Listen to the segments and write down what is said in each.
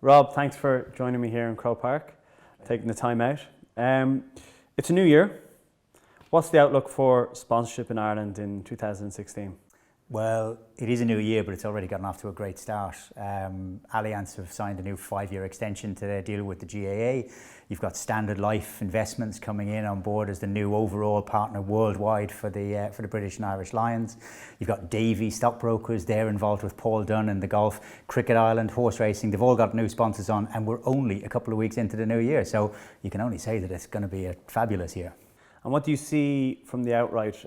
Rob, thanks for joining me here in Crow Park, taking the time out. It's a new year. What's the outlook for sponsorship in Ireland in 2016? Well, it is a new year, but it's already gotten off to a great start. Allianz have signed a new 5-year extension to their deal with the GAA. You've got Standard Life Investments coming in on board as the new overall partner worldwide for the British and Irish Lions. You've got Davy Stockbrokers, they're involved with Paul Dunne in the golf, Cricket Ireland, horse racing. They've all got new sponsors on, and we're only a couple of weeks into the new year. So you can only say that it's going to be a fabulous year. And what do you see from the outright,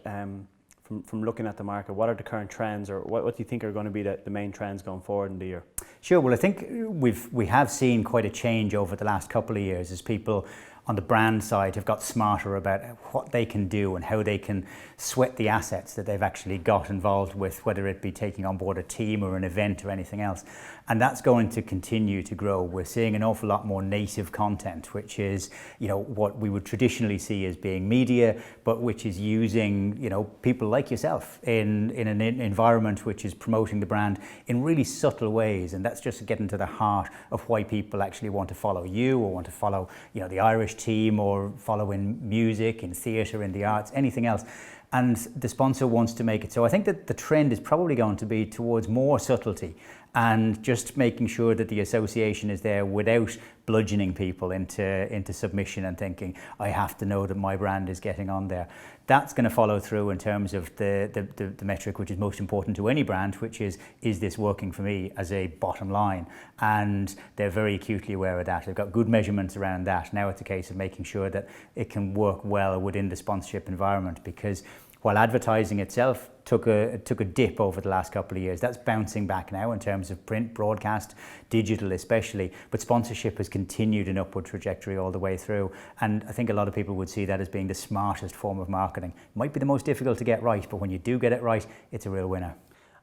from looking at the market? What are the current trends, or what do you think are going to be the main trends going forward in the year? Sure. Well, I think we have seen quite a change over the last couple of years as people on the brand side have got smarter about what they can do and how they can sweat the assets that they've actually got involved with, whether it be taking on board a team or an event or anything else. And that's going to continue to grow. We're seeing an awful lot more native content, which is, what we would traditionally see as being media, but which is using, people like yourself in an environment which is promoting the brand in really subtle ways. And that's just getting to the heart of why people actually want to follow you or want to follow, the Irish team, or follow in music, in theatre, in the arts, anything else. And the sponsor wants to make it. So I think that the trend is probably going to be towards more subtlety and just making sure that the association is there without bludgeoning people into submission and thinking, I have to know that my brand is getting on there. That's going to follow through in terms of the metric which is most important to any brand, which is this working for me as a bottom line? And they're very acutely aware of that. They've got good measurements around that. Now it's a case of making sure that it can work well within the sponsorship environment, because while advertising itself took a dip over the last couple of years, that's bouncing back now in terms of print, broadcast, digital especially, but sponsorship has continued an upward trajectory all the way through. And I think a lot of people would see that as being the smartest form of marketing. It might be the most difficult to get right, but when you do get it right, it's a real winner.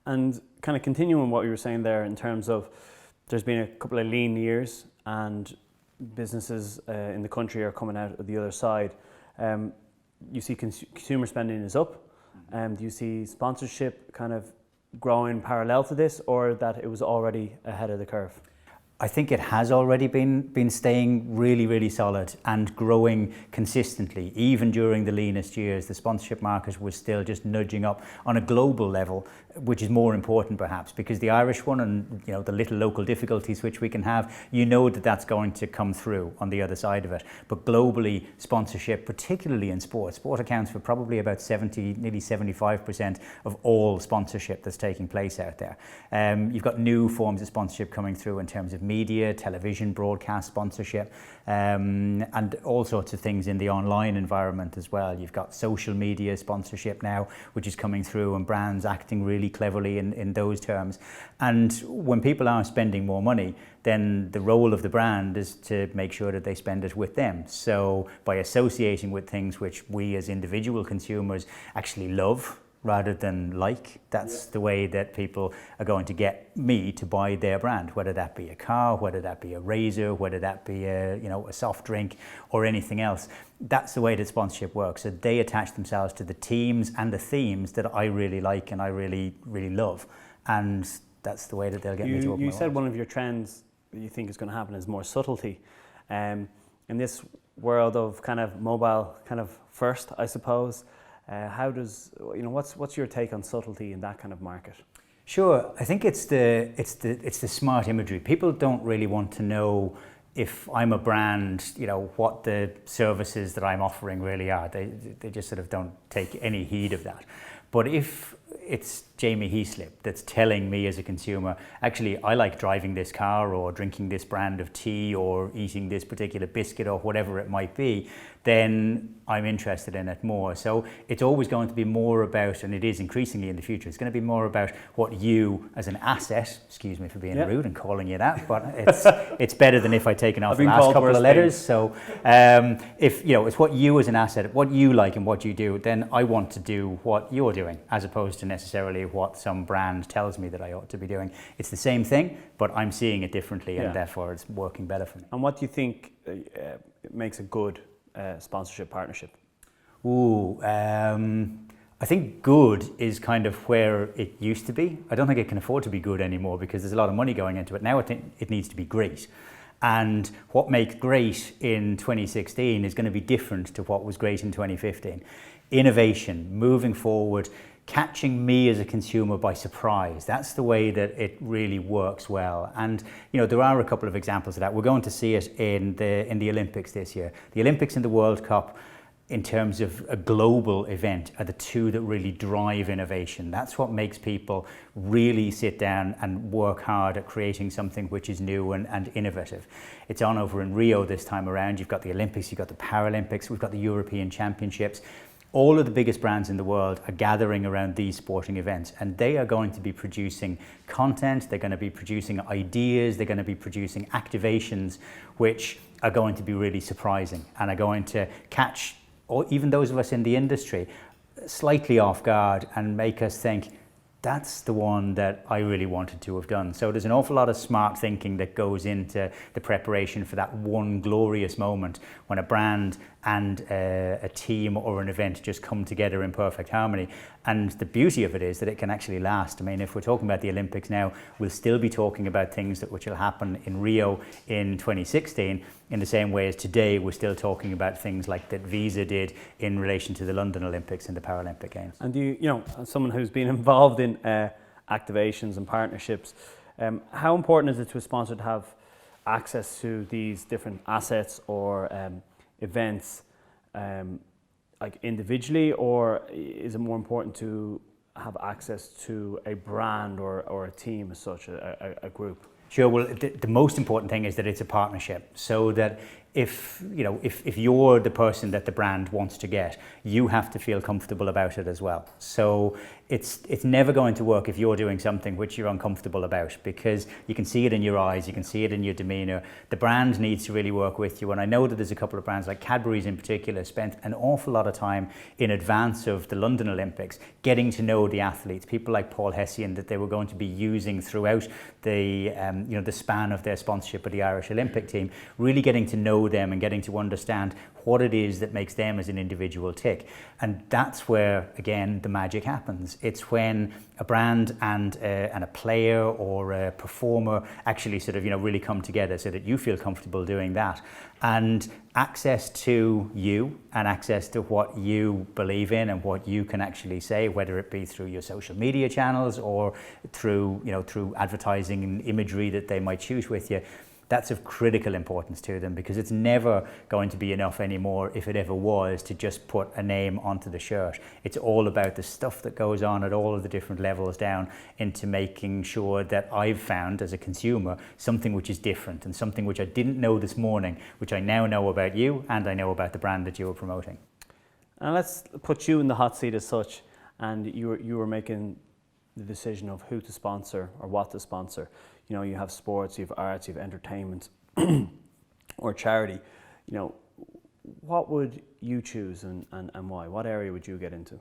And kind of continuing what you were saying there in terms of there's been a couple of lean years and businesses in the country are coming out of the other side. You see consumer spending is up. Do you see sponsorship kind of growing parallel to this, or that it was already ahead of the curve? I think it has already been staying really, really solid and growing consistently. Even during the leanest years, the sponsorship market was still just nudging up on a global level, which is more important perhaps, because the Irish one and the little local difficulties which we can have, that that's going to come through on the other side of it. But globally, sponsorship, particularly in sport accounts for probably about 70, nearly 75% of all sponsorship that's taking place out there. You've got new forms of sponsorship coming through in terms of media, television, broadcast sponsorship, and all sorts of things in the online environment as well. You've got social media sponsorship now, which is coming through, and brands acting really cleverly in those terms. And when people are spending more money, then the role of the brand is to make sure that they spend it with them. So by associating with things which we as individual consumers actually love, rather than that's the way that people are going to get me to buy their brand, whether that be a car, whether that be a razor, whether that be a soft drink or anything else. That's the way that sponsorship works. So they attach themselves to the teams and the themes that I really like and I really, really love. And that's the way that they'll get me to open my You said eyes. One of your trends that you think is going to happen is more subtlety. In this world of kind of mobile kind of first, I suppose, how does what's your take on subtlety in that kind of market? Sure, I think it's the smart imagery. People don't really want to know if I'm a brand, what the services that I'm offering really are. They just sort of don't take any heed of that. But if it's Jamie Heaslip that's telling me as a consumer, actually, I like driving this car or drinking this brand of tea or eating this particular biscuit or whatever it might be, then I'm interested in it more. So it's always going to be more about, and it is increasingly in the future, it's going to be more about what you as an asset, excuse me for being rude and calling you that, but it's better than if I'd taken off the last couple of letters. So if it's what you as an asset, what you like and what you do, then I want to do what you're doing, as opposed to necessarily what some brand tells me that I ought to be doing. It's the same thing, but I'm seeing it differently, and therefore it's working better for me. And what do you think makes a good sponsorship partnership? Ooh, I think good is kind of where it used to be. I don't think it can afford to be good anymore because there's a lot of money going into it. Now I think it needs to be great. And what makes great in 2016 is going to be different to what was great in 2015. Innovation, moving forward, catching me as a consumer by surprise. That's the way that it really works well. And there are a couple of examples of that. We're going to see it in the Olympics this year. The Olympics and the World Cup, in terms of a global event, are the two that really drive innovation. That's what makes people really sit down and work hard at creating something which is new and innovative. It's on over in Rio this time around. You've got the Olympics, you've got the Paralympics, we've got the European Championships. All of the biggest brands in the world are gathering around these sporting events, and they are going to be producing content, they're going to be producing ideas, they're going to be producing activations which are going to be really surprising and are going to catch or even those of us in the industry slightly off guard and make us think, that's the one that I really wanted to have done. So there's an awful lot of smart thinking that goes into the preparation for that one glorious moment when a brand and a team or an event just come together in perfect harmony. And the beauty of it is that it can actually last. I mean, if we're talking about the Olympics now, we'll still be talking about things which will happen in Rio in 2016 in the same way as today we're still talking about things like that Visa did in relation to the London Olympics and the Paralympic Games. And as someone who's been involved in activations and partnerships, how important is it to a sponsor to have access to these different assets or events like individually, or is it more important to have access to a brand or a team as such, a group? Sure. Well, the most important thing is that it's a partnership, so that if you're the person that the brand wants to get, you have to feel comfortable about it as well. So it's never going to work if you're doing something which you're uncomfortable about, because you can see it in your eyes, you can see it in your demeanor. The brand needs to really work with you. And I know that there's a couple of brands, like Cadbury's in particular, spent an awful lot of time in advance of the London Olympics getting to know the athletes, people like Paul Hessian that they were going to be using throughout the span of their sponsorship of the Irish Olympic team, really getting to know them and getting to understand what it is that makes them as an individual tick. And that's where, again, the magic happens. It's when a brand and a player or a performer actually sort of, really come together so that you feel comfortable doing that. And access to you and access to what you believe in and what you can actually say, whether it be through your social media channels or through advertising and imagery that they might choose with you. That's of critical importance to them, because it's never going to be enough anymore, if it ever was, to just put a name onto the shirt. It's all about the stuff that goes on at all of the different levels down into making sure that I've found, as a consumer, something which is different and something which I didn't know this morning, which I now know about you and I know about the brand that you were promoting. And let's put you in the hot seat as such, and you were making the decision of who to sponsor or what to sponsor. You have sports, you have arts, you have entertainment or charity. What would you choose and why? What area would you get into?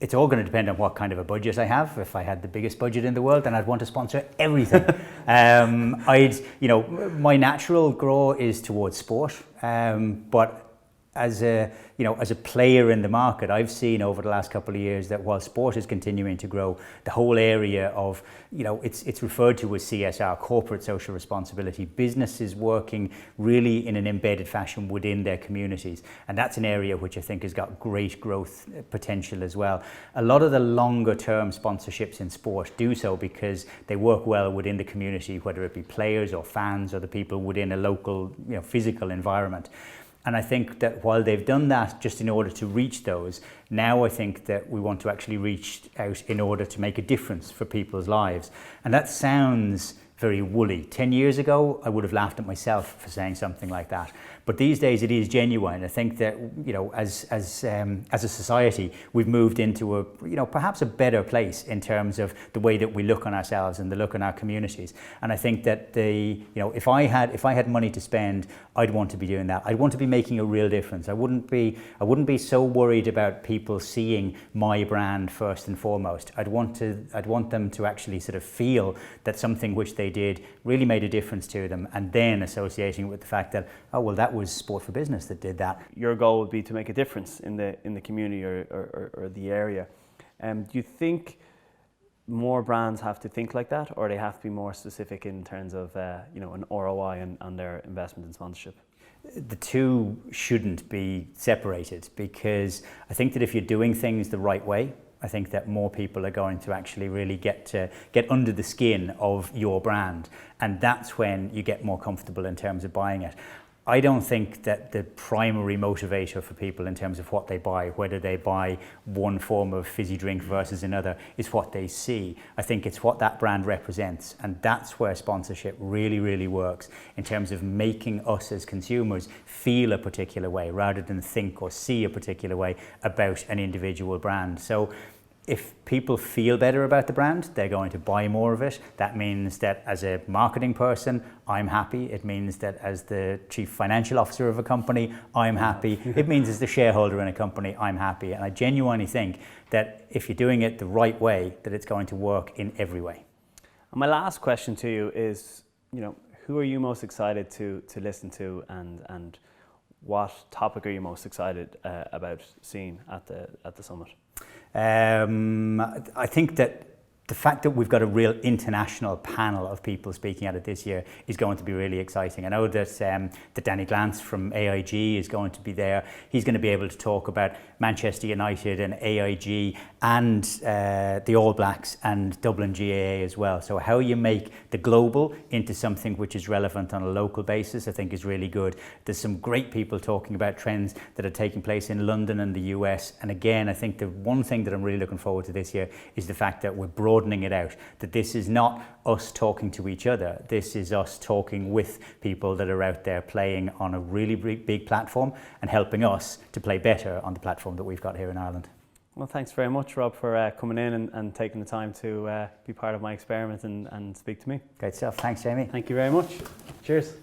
It's all going to depend on what kind of a budget I have. If I had the biggest budget in the world, then I'd want to sponsor everything. My natural grow is towards sport, but as a player in the market, I've seen over the last couple of years that while sport is continuing to grow, the whole area of, it's referred to as CSR, corporate social responsibility, businesses working really in an embedded fashion within their communities. And that's an area which I think has got great growth potential as well. A lot of the longer term sponsorships in sport do so because they work well within the community, whether it be players or fans or the people within a local, physical environment. And I think that while they've done that just in order to reach those, now I think that we want to actually reach out in order to make a difference for people's lives. And that sounds very woolly. 10 years ago, I would have laughed at myself for saying something like that. But these days it is genuine. I think that, as a society, we've moved into a, perhaps a better place in terms of the way that we look on ourselves and the look on our communities. And I think that if I had money to spend, I'd want to be doing that. I'd want to be making a real difference. I wouldn't be so worried about people seeing my brand first and foremost. I'd want them to actually sort of feel that something which they did really made a difference to them, and then associating it with the fact that, oh well, that was Sport for Business that did that. Your goal would be to make a difference in the community or the area. Do you think more brands have to think like that, or they have to be more specific in terms of an ROI on their investment in sponsorship? The two shouldn't be separated, because I think that if you're doing things the right way, I think that more people are going to actually really get under the skin of your brand, and that's when you get more comfortable in terms of buying it. I don't think that the primary motivator for people in terms of what they buy, whether they buy one form of fizzy drink versus another, is what they see. I think it's what that brand represents, and that's where sponsorship really, really works in terms of making us as consumers feel a particular way rather than think or see a particular way about an individual brand. So if people feel better about the brand, they're going to buy more of it. That means that as a marketing person, I'm happy. It means that as the chief financial officer of a company, I'm happy. It means as the shareholder in a company, I'm happy. And I genuinely think that if you're doing it the right way, that it's going to work in every way. And my last question to you is, who are you most excited to listen to, and what topic are you most excited about seeing at the summit? I think that the fact that we've got a real international panel of people speaking at it this year is going to be really exciting. I know that Danny Glantz from AIG is going to be there. He's going to be able to talk about Manchester United and AIG and the All Blacks and Dublin GAA as well. So how you make the global into something which is relevant on a local basis, I think is really good. There's some great people talking about trends that are taking place in London and the US. And again, I think the one thing that I'm really looking forward to this year is the fact that we're broadening it out, that this is not us talking to each other. This is us talking with people that are out there playing on a really big platform and helping us to play better on the platform that we've got here in Ireland. Well, thanks very much, Rob, for coming in and taking the time to be part of my experiment and speak to me. Great stuff. Thanks, Jamie. Thank you very much. Cheers.